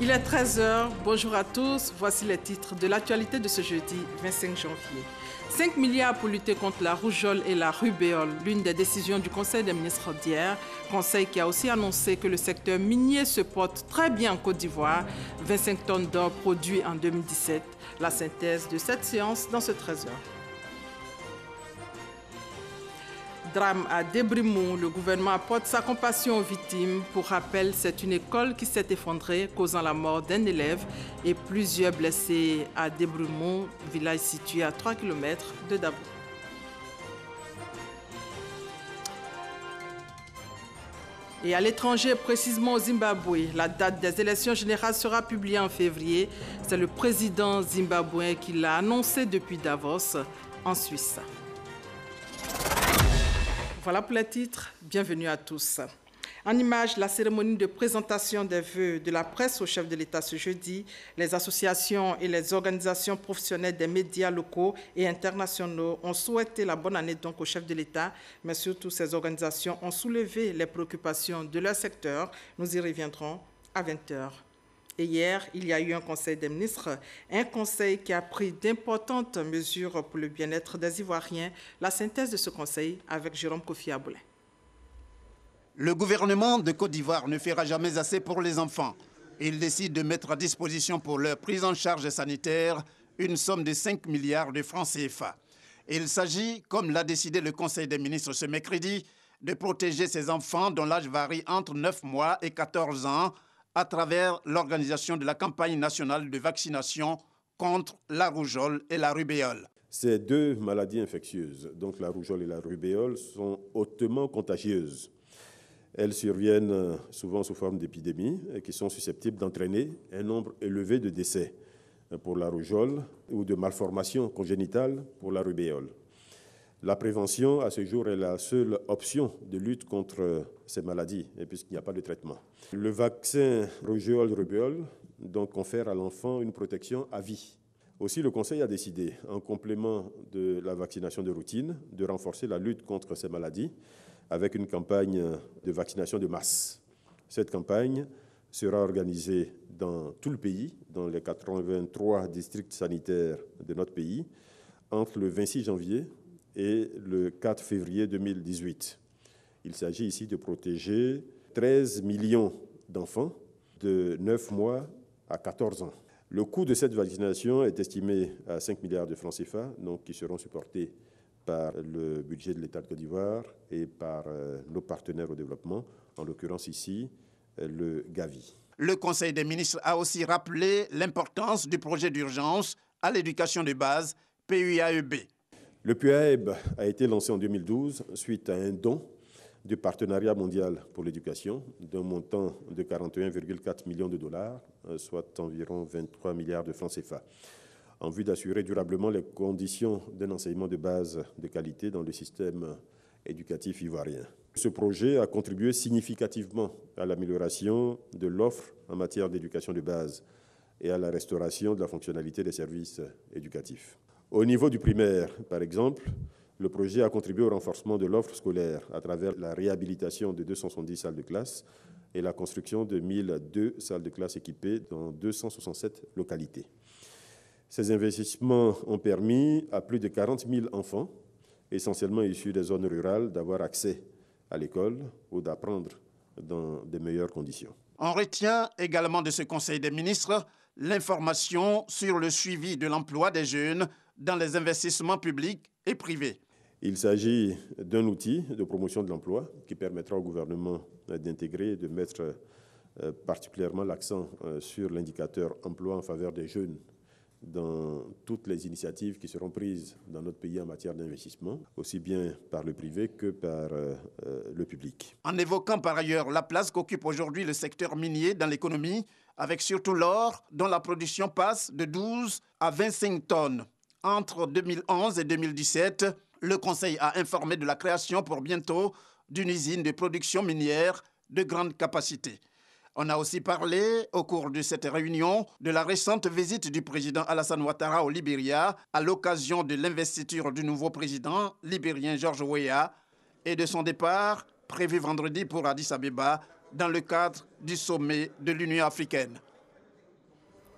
Il est 13 h, bonjour à tous, voici les titres de l'actualité de ce jeudi 25 janvier. 5 milliards pour lutter contre la rougeole et la rubéole, l'une des décisions du Conseil des ministres d'hier. Conseil qui a aussi annoncé que le secteur minier se porte très bien en Côte d'Ivoire. 25 tonnes d'or produits en 2017. La synthèse de cette séance dans ce 13 h. Drame à Débrimont, le gouvernement apporte sa compassion aux victimes. Pour rappel, c'est une école qui s'est effondrée, causant la mort d'un élève et plusieurs blessés à Débrimont, village situé à 3 km de Dabo. Et à l'étranger, précisément au Zimbabwe, la date des élections générales sera publiée en février. C'est le président zimbabwéen qui l'a annoncé depuis Davos, en Suisse. Voilà pour les titres. Bienvenue à tous. En image, la cérémonie de présentation des vœux de la presse au chef de l'État ce jeudi. Les associations et les organisations professionnelles des médias locaux et internationaux ont souhaité la bonne année donc au chef de l'État, mais surtout ces organisations ont soulevé les préoccupations de leur secteur. Nous y reviendrons à 20 h. Et hier, il y a eu un conseil des ministres, un conseil qui a pris d'importantes mesures pour le bien-être des Ivoiriens. La synthèse de ce conseil avec Jérôme Kofi Aboulin. Le gouvernement de Côte d'Ivoire ne fera jamais assez pour les enfants. Il décide de mettre à disposition pour leur prise en charge sanitaire une somme de 5 milliards de francs CFA. Il s'agit, comme l'a décidé le Conseil des ministres ce mercredi, de protéger ces enfants dont l'âge varie entre 9 mois et 14 ans à travers l'organisation de la campagne nationale de vaccination contre la rougeole et la rubéole. Ces deux maladies infectieuses, donc la rougeole et la rubéole, sont hautement contagieuses. Elles surviennent souvent sous forme d'épidémies qui sont susceptibles d'entraîner un nombre élevé de décès pour la rougeole ou de malformations congénitales pour la rubéole. La prévention, à ce jour, est la seule option de lutte contre ces maladies, puisqu'il n'y a pas de traitement. Le vaccin rougeole-rubéole donc confère à l'enfant une protection à vie. Aussi, le Conseil a décidé, en complément de la vaccination de routine, de renforcer la lutte contre ces maladies avec une campagne de vaccination de masse. Cette campagne sera organisée dans tout le pays, dans les 83 districts sanitaires de notre pays, entre le 26 janvier et le 4 février 2018. Il s'agit ici de protéger 13 millions d'enfants de 9 mois à 14 ans. Le coût de cette vaccination est estimé à 5 milliards de francs CFA, donc qui seront supportés par le budget de l'État de Côte d'Ivoire et par nos partenaires au développement, en l'occurrence ici le Gavi. Le Conseil des ministres a aussi rappelé l'importance du projet d'urgence à l'éducation de base PUAEB. Le PUAEB a été lancé en 2012 suite à un don du Partenariat mondial pour l'éducation d'un montant de 41,4 millions de dollars, soit environ 23 milliards de francs CFA, en vue d'assurer durablement les conditions d'un enseignement de base de qualité dans le système éducatif ivoirien. Ce projet a contribué significativement à l'amélioration de l'offre en matière d'éducation de base et à la restauration de la fonctionnalité des services éducatifs. Au niveau du primaire, par exemple, le projet a contribué au renforcement de l'offre scolaire à travers la réhabilitation de 270 salles de classe et la construction de 1002 salles de classe équipées dans 267 localités. Ces investissements ont permis à plus de 40 000 enfants, essentiellement issus des zones rurales, d'avoir accès à l'école ou d'apprendre dans de meilleures conditions. On retient également de ce Conseil des ministres l'information sur le suivi de l'emploi des jeunes dans les investissements publics et privés. Il s'agit d'un outil de promotion de l'emploi qui permettra au gouvernement d'intégrer et de mettre particulièrement l'accent sur l'indicateur emploi en faveur des jeunes dans toutes les initiatives qui seront prises dans notre pays en matière d'investissement, aussi bien par le privé que par le public. En évoquant par ailleurs la place qu'occupe aujourd'hui le secteur minier dans l'économie, avec surtout l'or, dont la production passe de 12 à 25 tonnes. Entre 2011 et 2017, le Conseil a informé de la création pour bientôt d'une usine de production minière de grande capacité. On a aussi parlé, au cours de cette réunion, de la récente visite du président Alassane Ouattara au Libéria à l'occasion de l'investiture du nouveau président libérien George Weah et de son départ prévu vendredi pour Addis Abeba dans le cadre du sommet de l'Union africaine.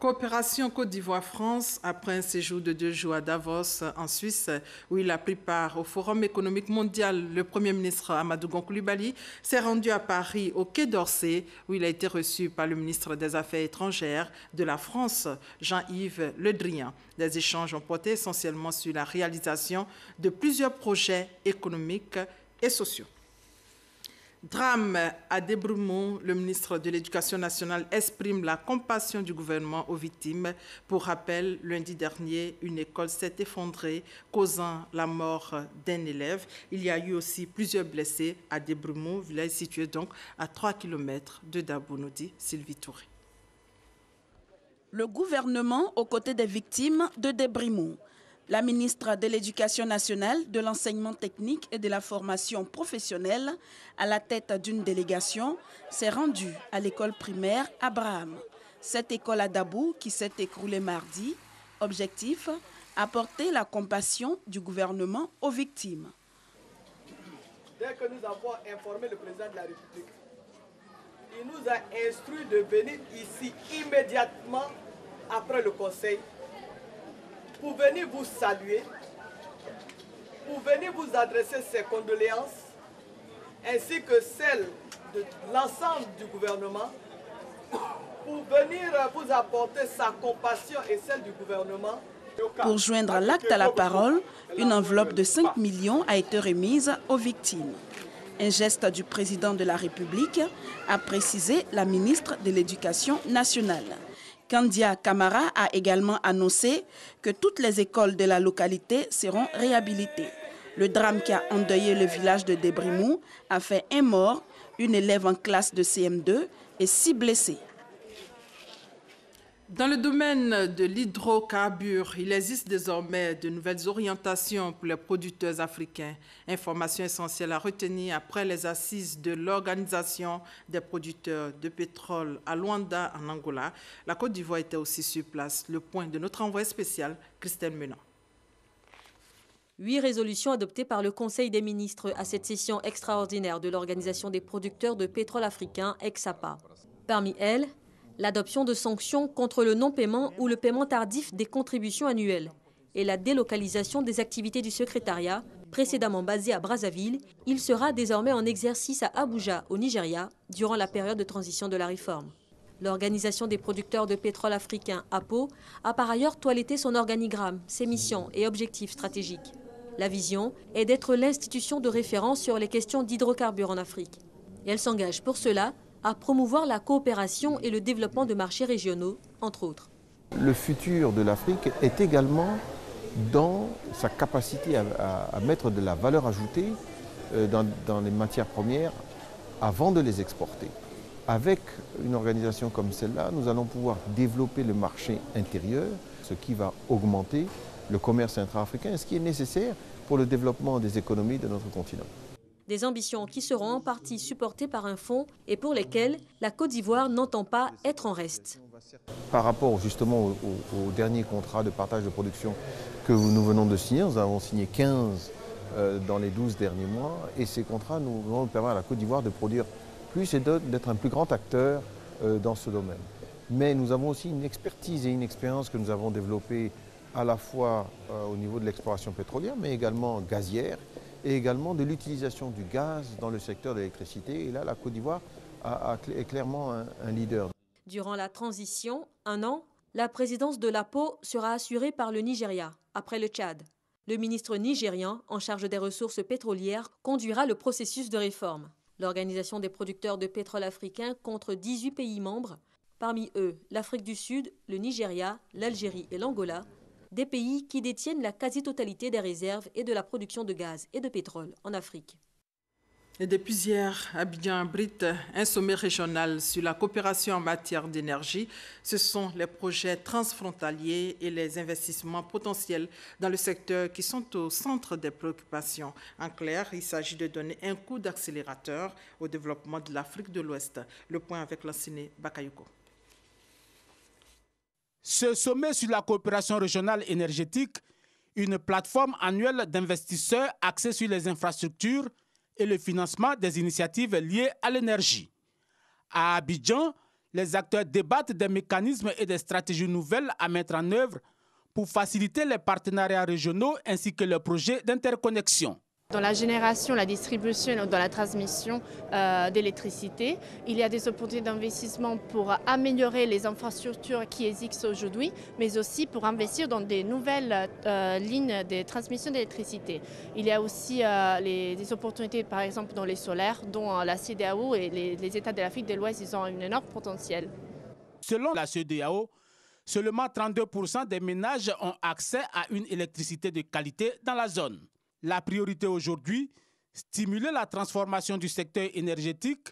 Coopération Côte d'Ivoire-France, après un séjour de 2 jours à Davos, en Suisse, où il a pris part au Forum économique mondial, le Premier ministre Amadou Gon Coulibaly s'est rendu à Paris, au Quai d'Orsay, où il a été reçu par le ministre des Affaires étrangères de la France, Jean-Yves Le Drian. Les échanges ont porté essentiellement sur la réalisation de plusieurs projets économiques et sociaux. Drame à Desbrumont, le ministre de l'Éducation nationale exprime la compassion du gouvernement aux victimes. Pour rappel, lundi dernier, une école s'est effondrée, causant la mort d'un élève. Il y a eu aussi plusieurs blessés à Desbrumont, village situé donc à 3 km de Dabo, nous dit Sylvie Touré. Le gouvernement aux côtés des victimes de Desbrumont. La ministre de l'Éducation nationale, de l'enseignement technique et de la formation professionnelle, à la tête d'une délégation, s'est rendue à l'école primaire Abraham. Cette école à Dabou qui s'est écroulée mardi, objectif, apporter la compassion du gouvernement aux victimes. Dès que nous avons informé le président de la République, il nous a instruit de venir ici immédiatement après le conseil pour venir vous saluer, pour venir vous adresser ses condoléances, ainsi que celles de l'ensemble du gouvernement, pour venir vous apporter sa compassion et celle du gouvernement. Pour joindre l'acte à la parole, une enveloppe de 5 millions a été remise aux victimes. Un geste du président de la République, a précisé la ministre de l'Éducation nationale. Kandia Camara a également annoncé que toutes les écoles de la localité seront réhabilitées. Le drame qui a endeuillé le village de Desbrumont a fait 1 mort, une élève en classe de CM2 et 6 blessés. Dans le domaine de l'hydrocarbure, il existe désormais de nouvelles orientations pour les producteurs africains. Information essentielle à retenir après les assises de l'Organisation des producteurs de pétrole à Luanda, en Angola. La Côte d'Ivoire était aussi sur place. Le point de notre envoyé spécial, Christelle Menant. 8 résolutions adoptées par le Conseil des ministres à cette session extraordinaire de l'Organisation des producteurs de pétrole africains, EXAPA. Parmi elles, l'adoption de sanctions contre le non-paiement ou le paiement tardif des contributions annuelles et la délocalisation des activités du secrétariat, précédemment basé à Brazzaville. Il sera désormais en exercice à Abuja, au Nigeria, durant la période de transition de la réforme. L'Organisation des producteurs de pétrole africains, APO, a par ailleurs toiletté son organigramme, ses missions et objectifs stratégiques. La vision est d'être l'institution de référence sur les questions d'hydrocarbures en Afrique. Et elle s'engage pour cela à promouvoir la coopération et le développement de marchés régionaux, entre autres. Le futur de l'Afrique est également dans sa capacité à mettre de la valeur ajoutée dans les matières premières avant de les exporter. Avec une organisation comme celle-là, nous allons pouvoir développer le marché intérieur, ce qui va augmenter le commerce intra-africain, ce qui est nécessaire pour le développement des économies de notre continent. Des ambitions qui seront en partie supportées par un fonds et pour lesquelles la Côte d'Ivoire n'entend pas être en reste. Par rapport justement au dernier contrat de partage de production que nous venons de signer, nous avons signé 15 dans les 12 derniers mois et ces contrats nous vont permettre à la Côte d'Ivoire de produire plus et d'être un plus grand acteur dans ce domaine. Mais nous avons aussi une expertise et une expérience que nous avons développée à la fois au niveau de l'exploration pétrolière mais également gazière, et également de l'utilisation du gaz dans le secteur de l'électricité. Et là, la Côte d'Ivoire est clairement un leader. Durant la transition, 1 an, la présidence de l'APO sera assurée par le Nigeria, après le Tchad. Le ministre nigérian, en charge des ressources pétrolières, conduira le processus de réforme. L'Organisation des producteurs de pétrole africains compte 18 pays membres, parmi eux l'Afrique du Sud, le Nigeria, l'Algérie et l'Angola, des pays qui détiennent la quasi-totalité des réserves et de la production de gaz et de pétrole en Afrique. Et depuis hier, Abidjan abrite un sommet régional sur la coopération en matière d'énergie. Ce sont les projets transfrontaliers et les investissements potentiels dans le secteur qui sont au centre des préoccupations. En clair, il s'agit de donner un coup d'accélérateur au développement de l'Afrique de l'Ouest. Le point avec l'enseigné Bakayoko. Ce sommet sur la coopération régionale énergétique, une plateforme annuelle d'investisseurs axée sur les infrastructures et le financement des initiatives liées à l'énergie. À Abidjan, Les acteurs débattent des mécanismes et des stratégies nouvelles à mettre en œuvre pour faciliter les partenariats régionaux ainsi que le projet d'interconnexion. Dans la génération, la distribution et dans la transmission d'électricité, il y a des opportunités d'investissement pour améliorer les infrastructures qui existent aujourd'hui, mais aussi pour investir dans des nouvelles lignes de transmission d'électricité. Il y a aussi des opportunités, par exemple, dans les solaires, dont la CEDEAO et les États de l'Afrique de l'Ouest, ils ont un énorme potentiel. Selon la CEDEAO, seulement 32% des ménages ont accès à une électricité de qualité dans la zone. La priorité aujourd'hui, stimuler la transformation du secteur énergétique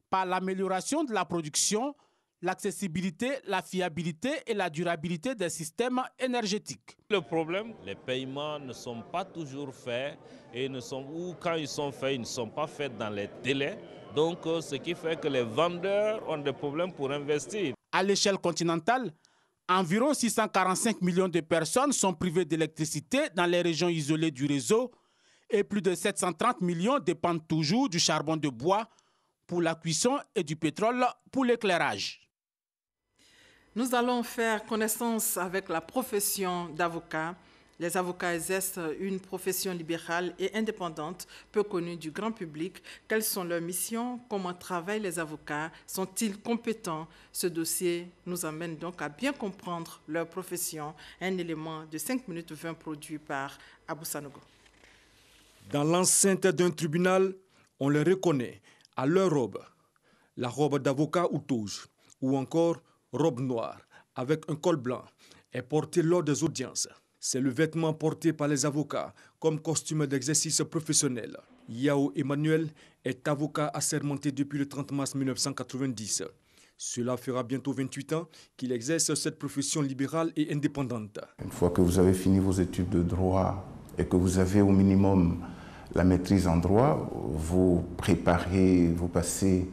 par l'amélioration de la production, l'accessibilité, la fiabilité et la durabilité des systèmes énergétiques. Le problème, les paiements ne sont pas toujours faits ou quand ils sont faits, ils ne sont pas faits dans les délais. Donc, ce qui fait que les vendeurs ont des problèmes pour investir. À l'échelle continentale, environ 645 millions de personnes sont privées d'électricité dans les régions isolées du réseau et plus de 730 millions dépendent toujours du charbon de bois pour la cuisson et du pétrole pour l'éclairage. Nous allons faire connaissance avec la profession d'avocat. Les avocats exercent une profession libérale et indépendante, peu connue du grand public. Quelles sont leurs missions? Comment travaillent les avocats? Sont-ils compétents? Ce dossier nous amène donc à bien comprendre leur profession. Un élément de 5 minutes 20 produit par Abou Sanogo. Dans l'enceinte d'un tribunal, on les reconnaît à leur robe. La robe d'avocat ou toge, ou encore robe noire, avec un col blanc, est portée lors des audiences. C'est le vêtement porté par les avocats comme costume d'exercice professionnel. Yao Emmanuel est avocat assermenté depuis le 30 mars 1990. Cela fera bientôt 28 ans qu'il exerce cette profession libérale et indépendante. Une fois que vous avez fini vos études de droit et que vous avez au minimum la maîtrise en droit, vous préparez, vous passez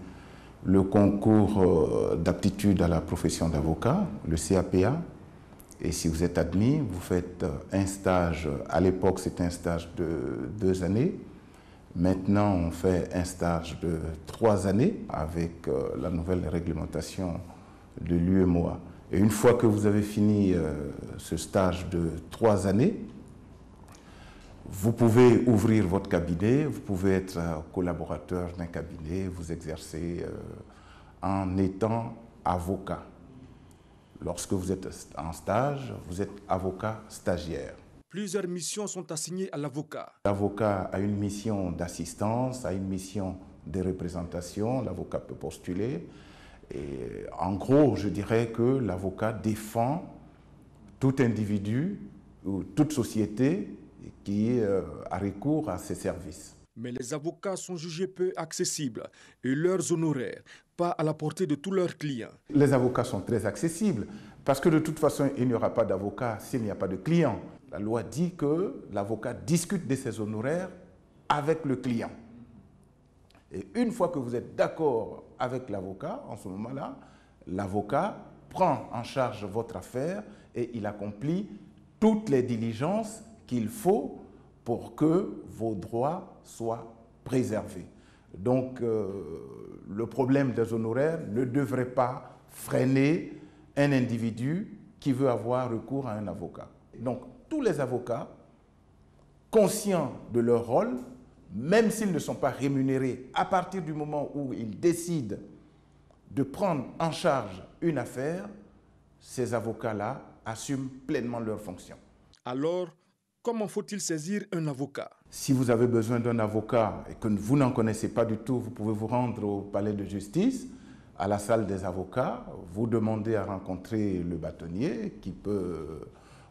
le concours d'aptitude à la profession d'avocat, le CAPA. Et si vous êtes admis, vous faites un stage. À l'époque, c'était un stage de 2 années. Maintenant, on fait un stage de 3 années avec la nouvelle réglementation de l'UEMOA. Et une fois que vous avez fini ce stage de 3 années, vous pouvez ouvrir votre cabinet, vous pouvez être collaborateur d'un cabinet, vous exercez en étant avocat. Lorsque vous êtes en stage, vous êtes avocat stagiaire. Plusieurs missions sont assignées à l'avocat. L'avocat a une mission d'assistance, a une mission de représentation. L'avocat peut postuler. Et en gros, je dirais que l'avocat défend tout individu ou toute société qui a recours à ses services. Mais les avocats sont jugés peu accessibles et leurs honoraires pas à la portée de tous leurs clients. Les avocats sont très accessibles parce que de toute façon, il n'y aura pas d'avocat s'il n'y a pas de client. La loi dit que l'avocat discute de ses honoraires avec le client. Et une fois que vous êtes d'accord avec l'avocat, en ce moment-là, l'avocat prend en charge votre affaire et il accomplit toutes les diligences qu'il faut pour que vos droits soient préservés. Donc, le problème des honoraires ne devrait pas freiner un individu qui veut avoir recours à un avocat. Donc, tous les avocats, conscients de leur rôle, même s'ils ne sont pas rémunérés, à partir du moment où ils décident de prendre en charge une affaire, ces avocats-là assument pleinement leurs fonctions. Alors, comment faut-il saisir un avocat? Si vous avez besoin d'un avocat et que vous n'en connaissez pas du tout, vous pouvez vous rendre au palais de justice, à la salle des avocats, vous demandez à rencontrer le bâtonnier qui peut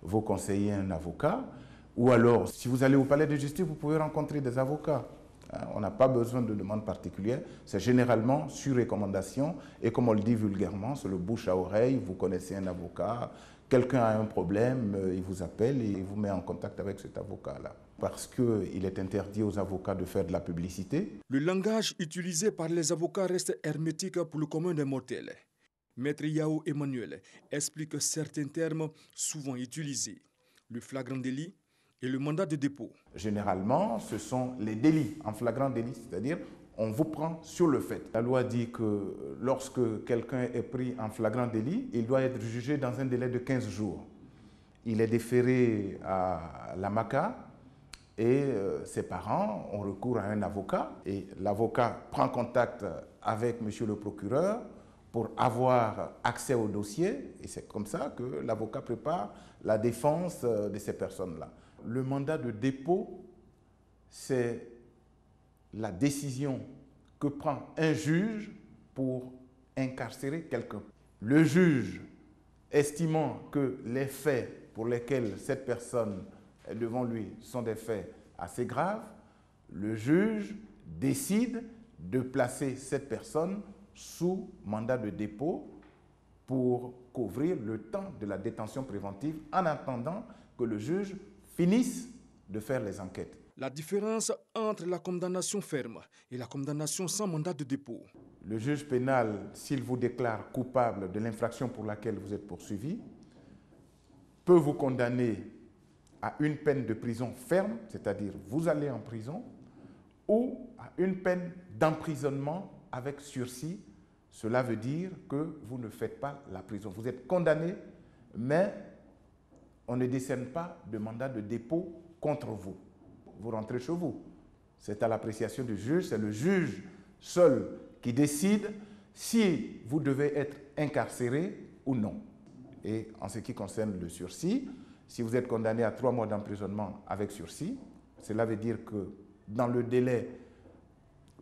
vous conseiller un avocat. Ou alors, si vous allez au palais de justice, vous pouvez rencontrer des avocats. On n'a pas besoin de demande particulière. C'est généralement sur recommandation. Et comme on le dit vulgairement, c'est le bouche à oreille. Vous connaissez un avocat, quelqu'un a un problème, il vous appelle et il vous met en contact avec cet avocat-là. Parce qu'il est interdit aux avocats de faire de la publicité. Le langage utilisé par les avocats reste hermétique pour le commun des mortels. Maître Yao Emmanuel explique certains termes souvent utilisés. Le flagrant délit et le mandat de dépôt. Généralement, ce sont les délits en flagrant délit, c'est-à-dire on vous prend sur le fait. La loi dit que lorsque quelqu'un est pris en flagrant délit, il doit être jugé dans un délai de 15 jours. Il est déféré à la MACA et ses parents ont recours à un avocat. Et l'avocat prend contact avec monsieur le procureur pour avoir accès au dossier. Et c'est comme ça que l'avocat prépare la défense de ces personnes-là. Le mandat de dépôt, c'est la décision que prend un juge pour incarcérer quelqu'un. Le juge, estimant que les faits pour lesquels cette personne est devant lui sont des faits assez graves, le juge décide de placer cette personne sous mandat de dépôt pour couvrir le temps de la détention préventive en attendant que le juge finisse de faire les enquêtes. La différence entre la condamnation ferme et la condamnation sans mandat de dépôt. Le juge pénal, s'il vous déclare coupable de l'infraction pour laquelle vous êtes poursuivi, peut vous condamner à une peine de prison ferme, c'est-à-dire vous allez en prison, ou à une peine d'emprisonnement avec sursis. Cela veut dire que vous ne faites pas la prison. Vous êtes condamné, mais on ne décerne pas de mandat de dépôt contre vous. Vous rentrez chez vous. C'est à l'appréciation du juge, c'est le juge seul qui décide si vous devez être incarcéré ou non. Et en ce qui concerne le sursis, si vous êtes condamné à 3 mois d'emprisonnement avec sursis, cela veut dire que dans le délai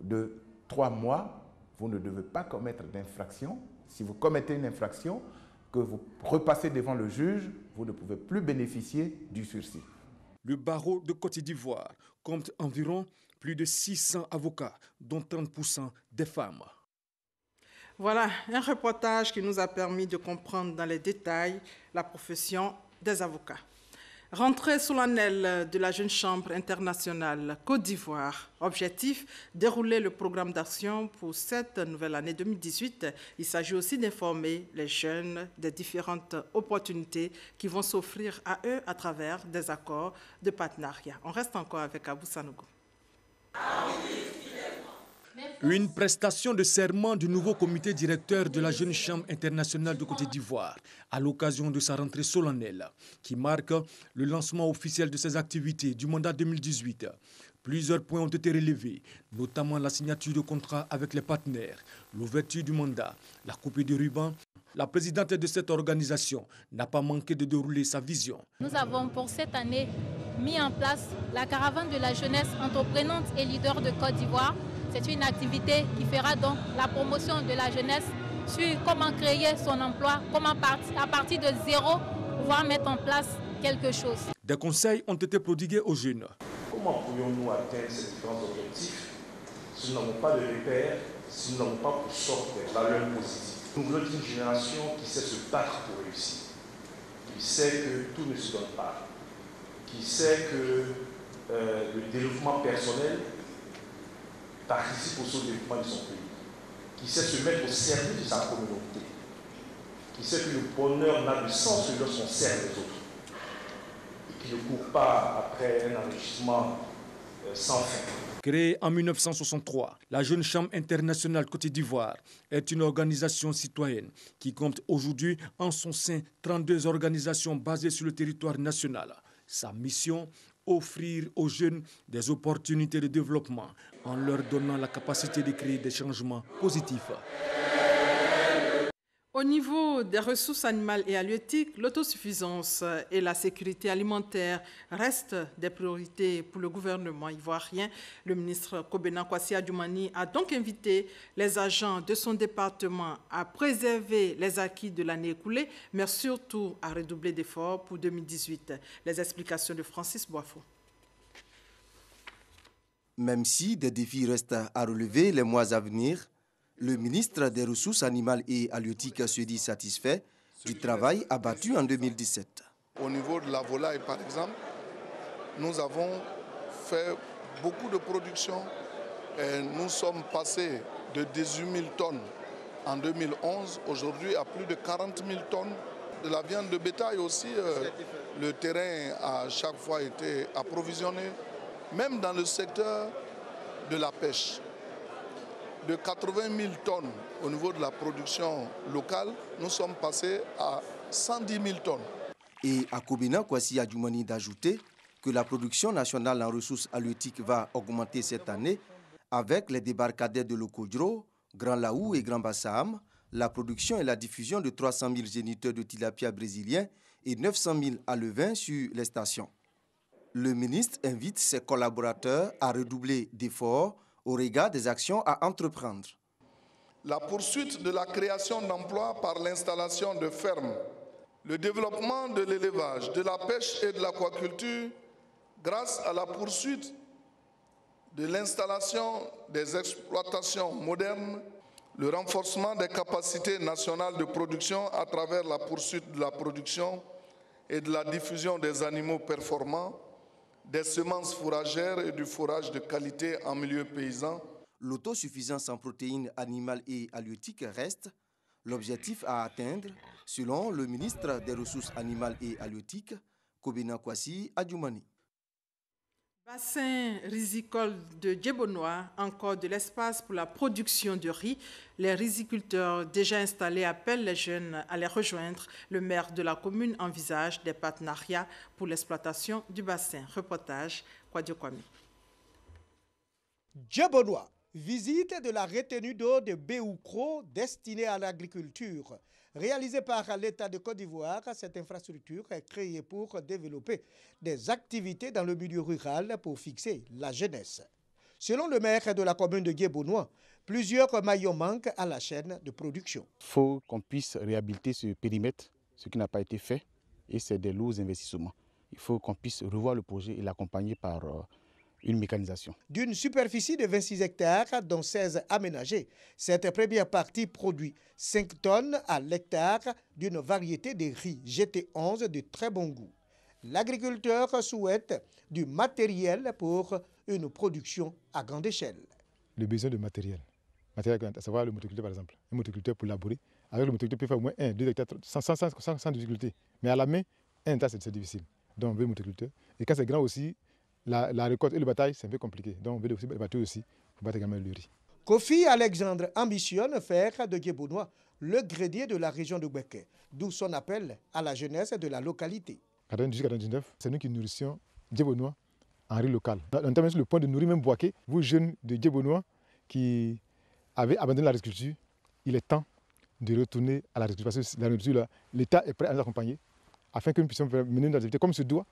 de 3 mois, vous ne devez pas commettre d'infraction. Si vous commettez une infraction, que vous repassez devant le juge, vous ne pouvez plus bénéficier du sursis. Le barreau de Côte d'Ivoire compte environ plus de 600 avocats, dont 30% des femmes. Voilà un reportage qui nous a permis de comprendre dans les détails la profession des avocats. Rentrée solennelle de la Jeune Chambre internationale Côte d'Ivoire. Objectif, dérouler le programme d'action pour cette nouvelle année 2018. Il s'agit aussi d'informer les jeunes des différentes opportunités qui vont s'offrir à eux à travers des accords de partenariat. On reste encore avec Abou Sanogo. Une prestation de serment du nouveau comité directeur de la Jeune Chambre internationale de Côte d'Ivoire à l'occasion de sa rentrée solennelle qui marque le lancement officiel de ses activités du mandat 2018. Plusieurs points ont été relevés, notamment la signature de contrats avec les partenaires, l'ouverture du mandat, la coupée de ruban. La présidente de cette organisation n'a pas manqué de dérouler sa vision. Nous avons pour cette année mis en place la caravane de la jeunesse entreprenante et leader de Côte d'Ivoire. C'est une activité qui fera donc la promotion de la jeunesse sur comment créer son emploi, comment à partir de zéro pouvoir mettre en place quelque chose. Des conseils ont été prodigués aux jeunes. Comment pourrions-nous atteindre ces différents objectifs si nous n'avons pas de repères, si nous n'avons pas pour sorte des valeurs positives? Nous voulons une génération qui sait se battre pour réussir, qui sait que tout ne se donne pas, qui sait que le développement personnel participe aussi au développement de son pays, qui sait se mettre au service de sa communauté, qui sait que le bonheur n'a de sens que lorsqu'on sert les autres, et qui ne court pas après un enrichissement sans fin. Créée en 1963, la Jeune Chambre internationale Côte d'Ivoire est une organisation citoyenne qui compte aujourd'hui en son sein 32 organisations basées sur le territoire national. Sa mission, offrir aux jeunes des opportunités de développement en leur donnant la capacité de créer des changements positifs. Au niveau des ressources animales et halieutiques, l'autosuffisance et la sécurité alimentaire restent des priorités pour le gouvernement ivoirien. Le ministre Kobena Kwasi Adjoumani a donc invité les agents de son département à préserver les acquis de l'année écoulée, mais surtout à redoubler d'efforts pour 2018. Les explications de Francis Boifo. Même si des défis restent à relever les mois à venir, le ministre des Ressources animales et halieutiques se dit satisfait du travail abattu en 2017. Au niveau de la volaille, par exemple, nous avons fait beaucoup de production. Et nous sommes passés de 18 000 tonnes en 2011, aujourd'hui à plus de 40 000 tonnes. De la viande de bétail aussi, le terrain a chaque fois été approvisionné, même dans le secteur de la pêche. de 80 000 tonnes au niveau de la production locale, nous sommes passés à 110 000 tonnes. Et à Kobena Kwasi Adjoumani d'ajouter que la production nationale en ressources halieutiques va augmenter cette année avec les débarcadères de Lokodro, Grand Laou et Grand Bassam, la production et la diffusion de 300 000 géniteurs de tilapia brésiliens et 900 000 alevins sur les stations. Le ministre invite ses collaborateurs à redoubler d'efforts au regard des actions à entreprendre. La poursuite de la création d'emplois par l'installation de fermes, le développement de l'élevage, de la pêche et de l'aquaculture grâce à la poursuite de l'installation des exploitations modernes, le renforcement des capacités nationales de production à travers la poursuite de la production et de la diffusion des animaux performants, des semences fourragères et du fourrage de qualité en milieu paysan. L'autosuffisance en protéines animales et halieutiques reste l'objectif à atteindre, selon le ministre des Ressources animales et halieutiques, Kobena Kwasi Adjoumani. Bassin risicole de Djebonois, encore de l'espace pour la production de riz. Les riziculteurs déjà installés appellent les jeunes à les rejoindre. Le maire de la commune envisage des partenariats pour l'exploitation du bassin. Reportage Kwadio Kwame. Djebonois, visite de la retenue d'eau de Béoukro destinée à l'agriculture. Réalisée par l'État de Côte d'Ivoire, cette infrastructure est créée pour développer des activités dans le milieu rural pour fixer la jeunesse. Selon le maire de la commune de Djebonois, plusieurs maillons manquent à la chaîne de production. Il faut qu'on puisse réhabiliter ce périmètre, ce qui n'a pas été fait, et c'est des lourds investissements. Il faut qu'on puisse revoir le projet et l'accompagner par une mécanisation. D'une superficie de 26 hectares, dont 16 aménagés, cette première partie produit 5 tonnes à l'hectare d'une variété de riz GT11 de très bon goût. L'agriculteur souhaite du matériel pour une production à grande échelle. Le besoin de matériel, à savoir le motoculteur par exemple. Un motoculteur pour labourer, avec le motoculteur peut faire au moins 1, 2 hectares sans difficulté. Mais à la main, 1 hectare c'est difficile. Donc on veut le motoculteur. Et quand c'est grand aussi, la récolte et le bataille, c'est un peu compliqué. Donc, on veut aussi battre aussi pour battre également le riz. Kofi Alexandre ambitionne faire de Djebonois le grenier de la région de Gbeke, d'où son appel à la jeunesse de la localité. En 2018-2019, c'est nous qui nourrissions Djebonois en riz local. On est sur le point de nourrir même Boaké. Vous, jeunes de Djebonois qui avez abandonné l'agriculture, il est temps de retourner à l'agriculture. Parce que l'agriculture, l'État est prêt à nous accompagner afin que nous puissions mener nos activités comme se doit,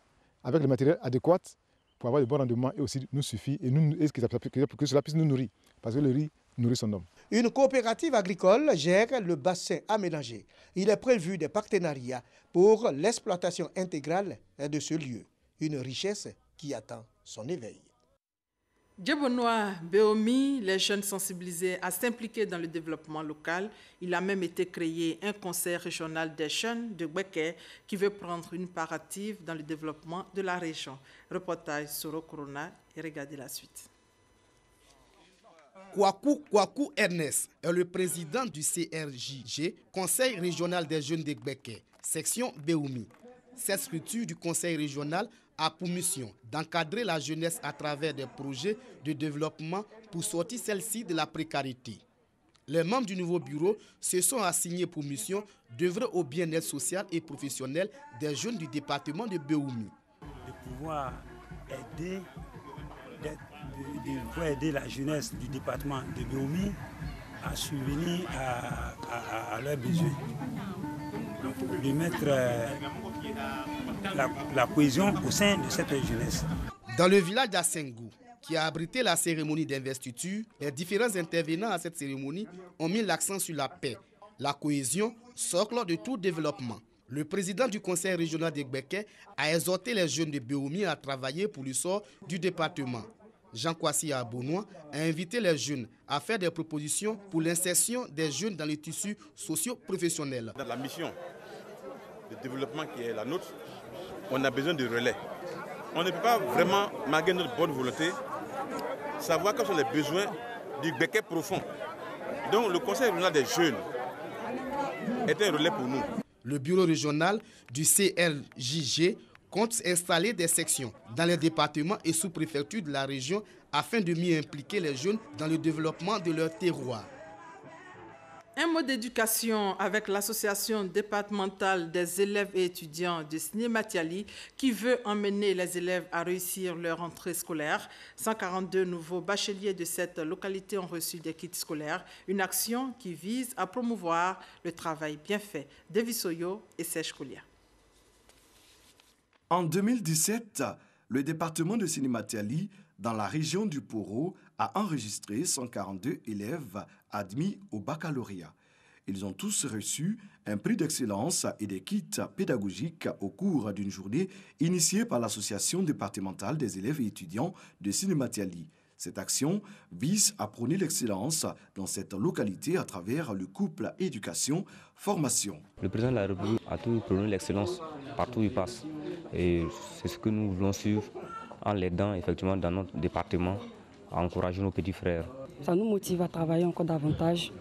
avec le matériel adéquat, pour avoir de bons rendements et aussi nous suffit et que cela puisse nous nourrir. Parce que le riz nourrit son homme. Une coopérative agricole gère le bassin aménagé. Il est prévu des partenariats pour l'exploitation intégrale de ce lieu. Une richesse qui attend son éveil. Djebonois Béomi, les jeunes sensibilisés à s'impliquer dans le développement local. Il a même été créé un conseil régional des jeunes de Gbeke qui veut prendre une part active dans le développement de la région. Reportage Soro Corona et regardez la suite. Kwaku Ernest est le président du CRJG, Conseil régional des jeunes de Gbeke, section Béomi. Cette structure du conseil régional a pour mission d'encadrer la jeunesse à travers des projets de développement pour sortir celle-ci de la précarité. Les membres du nouveau bureau se sont assignés pour mission d'œuvrer au bien-être social et professionnel des jeunes du département de Béoumi. De pouvoir aider la jeunesse du département de Béoumi à subvenir à leurs besoins. De mettre la cohésion au sein de cette jeunesse. Dans le village d'Assengou, qui a abrité la cérémonie d'investiture, les différents intervenants à cette cérémonie ont mis l'accent sur la paix, la cohésion, socle de tout développement. Le président du conseil régional de Gbeke a exhorté les jeunes de Béoumi à travailler pour le sort du département. Jean Kwasi Abonois a invité les jeunes à faire des propositions pour l'insertion des jeunes dans les tissus socio-professionnels. Dans la mission de développement qui est la nôtre, on a besoin de relais. On ne peut pas vraiment, malgré notre bonne volonté, savoir quels sont les besoins du Gbeke profond. Donc le conseil régional des jeunes est un relais pour nous. Le bureau régional du CRJG compte installer des sections dans les départements et sous-préfectures de la région afin de mieux impliquer les jeunes dans le développement de leur terroir. Un mot d'éducation avec l'association départementale des élèves et étudiants de Siné-Matiali qui veut emmener les élèves à réussir leur rentrée scolaire. 142 nouveaux bacheliers de cette localité ont reçu des kits scolaires, une action qui vise à promouvoir le travail bien fait. David Soyo et Serge Koulia. En 2017, le département de Siné-Matiali, dans la région du Poro, a enregistré 142 élèves admis au baccalauréat. Ils ont tous reçu un prix d'excellence et des kits pédagogiques au cours d'une journée initiée par l'association départementale des élèves et étudiants de Siné-Matiali. Cette action vise à prôner l'excellence dans cette localité à travers le couple éducation-formation. Le président de la République a toujours prôné l'excellence partout où il passe. Et c'est ce que nous voulons suivre en l'aidant effectivement dans notre département à encourager nos petits frères. Ça nous motive à travailler encore davantage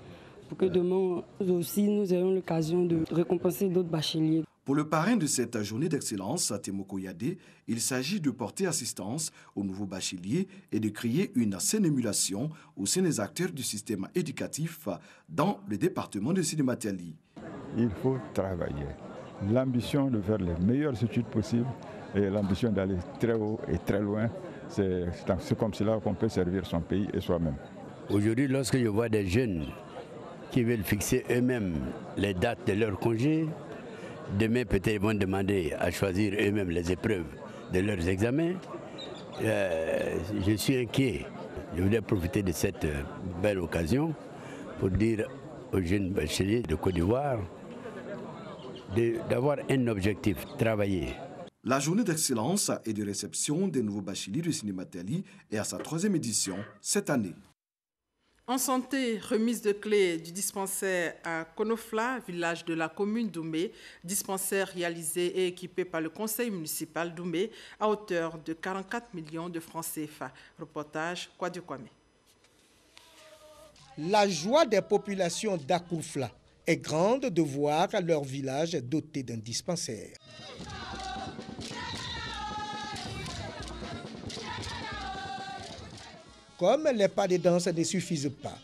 pour que demain aussi nous ayons l'occasion de récompenser d'autres bacheliers. Pour le parrain de cette journée d'excellence, Temoko Yadé, il s'agit de porter assistance aux nouveaux bacheliers et de créer une saine émulation au sein des acteurs du système éducatif dans le département de Siné-Matiali. Il faut travailler. L'ambition de faire les meilleures études possibles et l'ambition d'aller très haut et très loin, c'est comme cela qu'on peut servir son pays et soi-même. Aujourd'hui, lorsque je vois des jeunes qui veulent fixer eux-mêmes les dates de leurs congés, demain peut-être ils vont demander à choisir eux-mêmes les épreuves de leurs examens, je suis inquiet. Je voulais profiter de cette belle occasion pour dire aux jeunes bacheliers de Côte d'Ivoire d'avoir un objectif, travailler. La journée d'excellence et de réception des nouveaux bacheliers de Siné-Matiali est à sa 3e édition cette année. En santé, remise de clés du dispensaire à Konofla, village de la commune d'Oumé, dispensaire réalisé et équipé par le conseil municipal d'Oumé à hauteur de 44 millions de francs CFA. Reportage Kwadio Kwame. La joie des populations d'Akoufla est grande de voir leur village doté d'un dispensaire. Comme les pas de danse ne suffisent pas,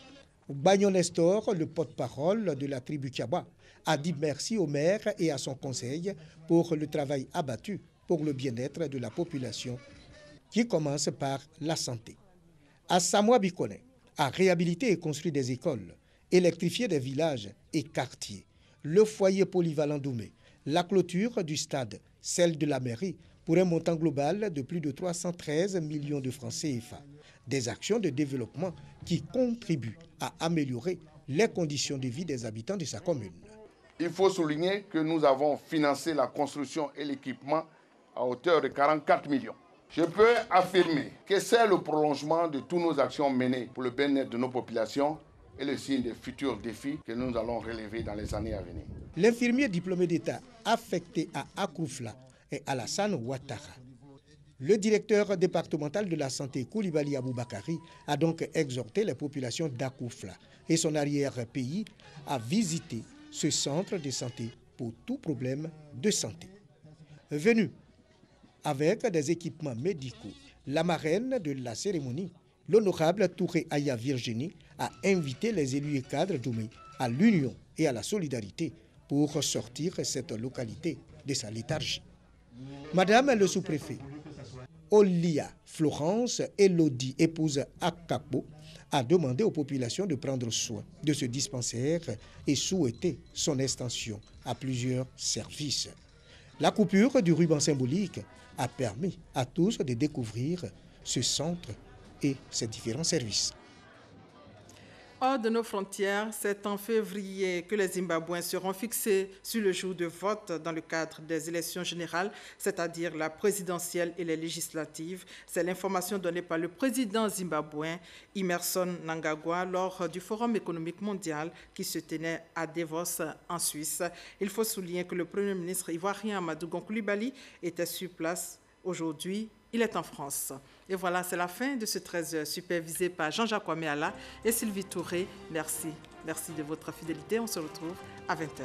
Bagnon Nestor, le porte-parole de la tribu Kiawa, a dit merci au maire et à son conseil pour le travail abattu pour le bien-être de la population, qui commence par la santé. Asamoah Bikone a réhabilité et construit des écoles, électrifié des villages et quartiers, le foyer polyvalent d'Oumé, la clôture du stade, celle de la mairie, pour un montant global de plus de 313 millions de francs CFA. Des actions de développement qui contribuent à améliorer les conditions de vie des habitants de sa commune. Il faut souligner que nous avons financé la construction et l'équipement à hauteur de 44 millions. Je peux affirmer que c'est le prolongement de toutes nos actions menées pour le bien-être de nos populations et le signe des futurs défis que nous allons relever dans les années à venir. L'infirmier diplômé d'État affecté à Akoufla est Alassane Ouattara. Le directeur départemental de la santé, Koulibaly Aboubakari, a donc exhorté les populations d'Akoufla et son arrière-pays à visiter ce centre de santé pour tout problème de santé. Venu avec des équipements médicaux, la marraine de la cérémonie, l'honorable Touré Aya Virginie, a invité les élus et cadres d'Oumé à l'union et à la solidarité pour sortir cette localité de sa léthargie. Madame le sous-préfet, Olia Florence Elodie, épouse Akapo, a demandé aux populations de prendre soin de ce dispensaire et souhaité son extension à plusieurs services. La coupure du ruban symbolique a permis à tous de découvrir ce centre et ses différents services. Hors de nos frontières, c'est en février que les Zimbabwéens seront fixés sur le jour de vote dans le cadre des élections générales, c'est-à-dire la présidentielle et les législatives. C'est l'information donnée par le président zimbabwéen Emmerson Mnangagwa lors du Forum économique mondial qui se tenait à Davos en Suisse. Il faut souligner que le Premier ministre ivoirien Amadou Gon Coulibaly était sur place aujourd'hui. Il est en France. Et voilà, c'est la fin de ce 13h supervisé par Jean-Jacques Ouaméala et Sylvie Touré. Merci. Merci de votre fidélité. On se retrouve à 20h.